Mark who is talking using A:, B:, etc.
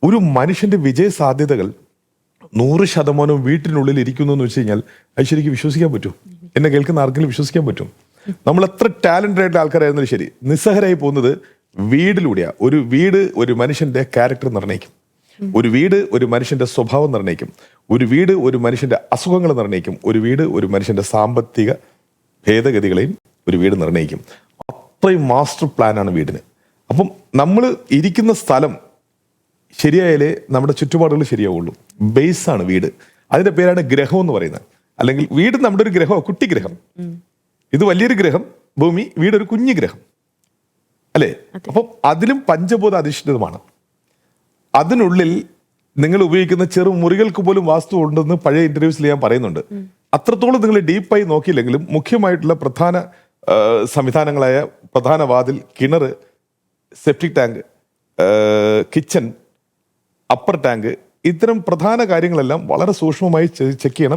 A: ഒരു മനുഷ്യന്റെ വിജയ സാധ്യതകൾ 100% വീട്ടിനുള്ളിൽ ഇരിക്കുന്നു എന്ന് വെച്ച് കഴിഞ്ഞാൽ അത് ശരിക്കും വിശ്വസിക്കാൻ പറ്റും? എന്നെ കേൾക്കുന്ന ആർക്കെങ്കിലും വിശ്വസിക്കാൻ പറ്റും? നമ്മൾ എത്ര ടാലന്റഡ് ആയിട്ടുള്ള ആൾക്കാരായിരുന്നാലും ശരി, നിസ്സഹരായി പോകുന്നത് വീടിലൂടെയാ. ഒരു വീട് ഒരു മനുഷ്യന്റെ ക്യാരക്ടർ നിർണ്ണയിക്കും. ഒരു വീട് ഒരു മനുഷ്യന്റെ സ്വഭാവം നിർണ്ണയിക്കും. ഒരു വീട് ഒരു മനുഷ്യന്റെ അസുഖങ്ങൾ നിർണ്ണയിക്കും. ഒരു വീട് ഒരു മനുഷ്യന്റെ സാമ്പത്തിക ഭേദഗതികളെയും ഒരു വീട് നിർണ്ണയിക്കും. അത്രയും മാസ്റ്റർ പ്ലാനാണ് വീടിന്. അപ്പം നമ്മൾ ഇരിക്കുന്ന സ്ഥലം ശരിയായാലേ നമ്മുടെ ചുറ്റുപാടുകൾ ശരിയാവുള്ളൂ. ബേസാണ് വീട്. അതിന്റെ പേരാണ് ഗ്രഹം എന്ന് പറയുന്നത്. അല്ലെങ്കിൽ വീട് നമ്മുടെ ഒരു ഗ്രഹമോ, കുട്ടി ഗ്രഹം. ഇത് വലിയൊരു ഗ്രഹം, ഭൂമി. വീടൊരു കുഞ്ഞു ഗ്രഹം, അല്ലേ? അപ്പം അതിലും പഞ്ചഭൂത അധിഷ്ഠിതമാണ്. അതിനുള്ളിൽ നിങ്ങൾ ഉപയോഗിക്കുന്ന ചെറു മുറികൾക്ക് പോലും വാസ്തു ഉണ്ടെന്ന് പഴയ ഇന്റർവ്യൂസിൽ ഞാൻ പറയുന്നുണ്ട്. അത്രത്തോളം നിങ്ങൾ ഡീപ്പായി നോക്കിയില്ലെങ്കിലും മുഖ്യമായിട്ടുള്ള പ്രധാന സംവിധാനങ്ങളായ പ്രധാന വാതിൽ, കിണർ, septic tank, kitchen, upper tank, ഇത്തരം പ്രധാന കാര്യങ്ങളെല്ലാം വളരെ സൂക്ഷ്മമായി ചെക്ക് ചെയ്യണം.